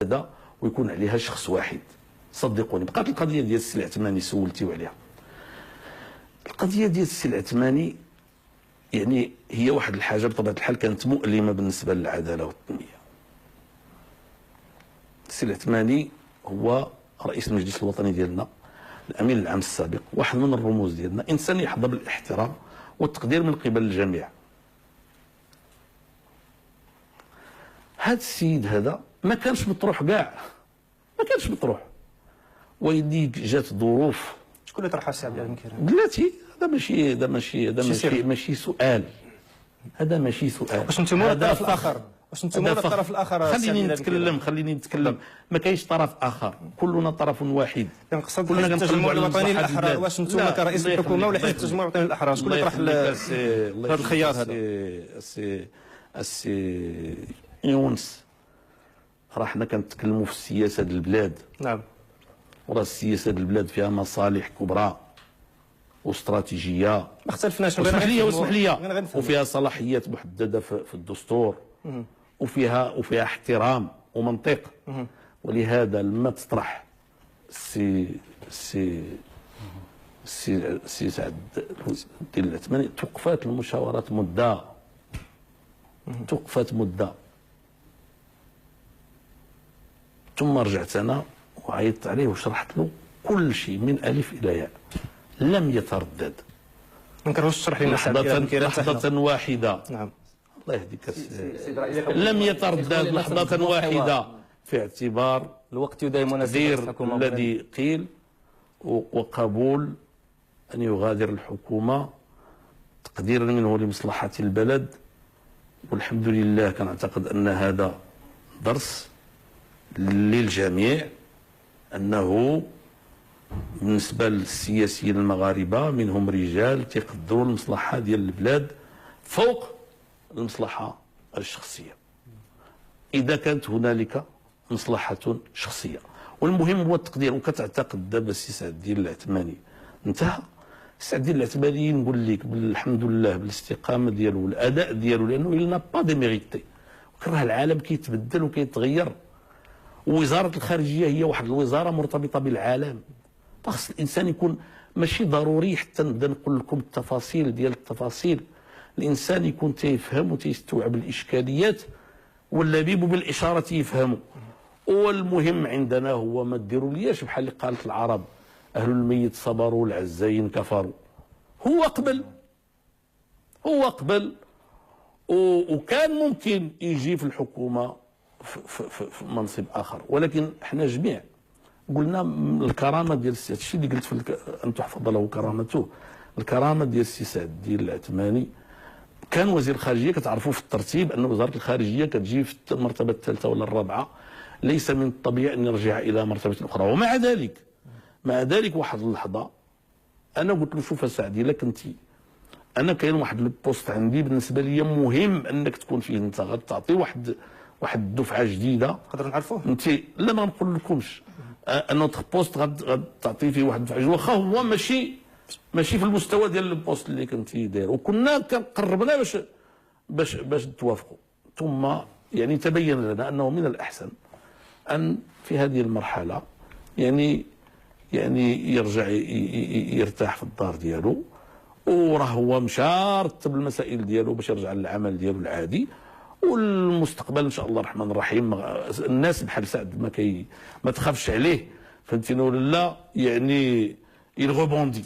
هذا ويكون عليها شخص واحد. صدقوني بقات القضيه ديال السي العثماني سولتيو عليها. القضيه ديال السي العثماني يعني هي واحد الحاجه بطبيعه الحال كانت مؤلمه بالنسبه للعداله والتنميه. السي العثماني هو رئيس المجلس الوطني ديالنا، الامين العام السابق، واحد من الرموز ديالنا، انسان يحظى بالاحترام والتقدير من قبل الجميع. هذا السيد هذا ما كانش مطروح كاع، ما كانش مطروح، ويديك جات ظروف. شكون اللي طرحها السي عبد العزيز كيران؟ بلاتي هذا ماشي سؤال، هذا ماشي سؤال. واش انتم ولا الطرف الاخر؟ واش انتم ولا الطرف الاخر؟ خليني نتكلم، ما كاينش طرف اخر، كلنا طرف واحد. كنقصد حزب التجمع الوطني للاحرار، واش انتم كرئيس الحكومه ولا حزب التجمع الوطني للاحرار؟ شكون اللي طرح هذا الخيار هذا؟ السي يونس، راه حنا كنتكلموا في السياسه ديال البلاد. نعم. وراه السياسه ديال البلاد فيها مصالح كبرى واستراتيجيه. ما اختلفناش، اسمح لي وفيها صلاحيات محدده في الدستور، وفيها احترام ومنطق. ولهذا لما تطرح السي سعد الدين العثماني توقفات المشاورات مده، توقفات مده، ثم رجعت انا وعيطت عليه وشرحت له كل شيء من الف الى ياء، لم يتردد. ما كرهوش تشرح لنا لحظة واحدة. نعم. الله يهديك. لم يتردد لحظة واحدة في اعتبار الوقت يدايم التقدير الذي قيل وقبول أن يغادر الحكومة تقديرا منه لمصلحة البلد. والحمد لله كنعتقد أن هذا درس للجميع، أنه بالنسبة للسياسيين المغاربة منهم رجال تيقدروا المصلحة ديال البلاد فوق المصلحة الشخصية، إذا كانت هنالك مصلحة شخصية. والمهم هو التقدير. وكتعتقد دابا السي سعد الدين العثماني انتهى. سعد الدين العثماني نقول لك بالحمد لله بالاستقامة ديالو والأداء ديالو، لأنه il n'a pas de mérité. وكره العالم كيتبدل وكيتغير، ووزارة الخارجية هي واحد الوزارة مرتبطة بالعالم. خص الانسان يكون ماشي ضروري حتى نبدا نقول لكم التفاصيل ديال التفاصيل، الانسان يكون تيفهم وتيستوعب الاشكاليات، واللبيب بالاشاره يفهموا. والمهم عندنا هو ما ديروا لياش بحال اللي قالت العرب اهل الميت صبروا العزاين كفروا. هو قبل وكان ممكن يجي في الحكومه في منصب اخر، ولكن احنا جميع قلنا الكرامه ديال السي، الشيء اللي قلت ان تحفظ له كرامته، الكرامه ديال السي سعد الدين العثماني كان وزير الخارجيه. كتعرفوا في الترتيب ان وزاره الخارجيه كتجي في المرتبه الثالثه ولا الرابعه، ليس من الطبيعي ان يرجع الى مرتبه اخرى. ومع ذلك واحد اللحظه انا قلت له شوف سعدي، الا كنتي انا كاين واحد البوست عندي بالنسبه لي مهم انك تكون فيه، انت غتعطي واحد الدفعه جديده. نقدروا نعرفوه انت لا ما نقول لكمش ان بوست غتعطي فيه واحد الدفعه، واخا هو ماشي في المستوى ديال البوست اللي كنتي داير، وكنا قربنا باش نتوافقوا. ثم يعني تبين لنا انه من الاحسن ان في هذه المرحله يعني يرجع يرتاح في الدار ديالو، وراه هو مشى رتب المسائل ديالو باش يرجع للعمل ديالو العادي. والمستقبل ان شاء الله الرحمن الرحيم الناس بحال سعد ما تخافش عليه، فهمتيني ولا لا؟ يعني يل غوبوندي.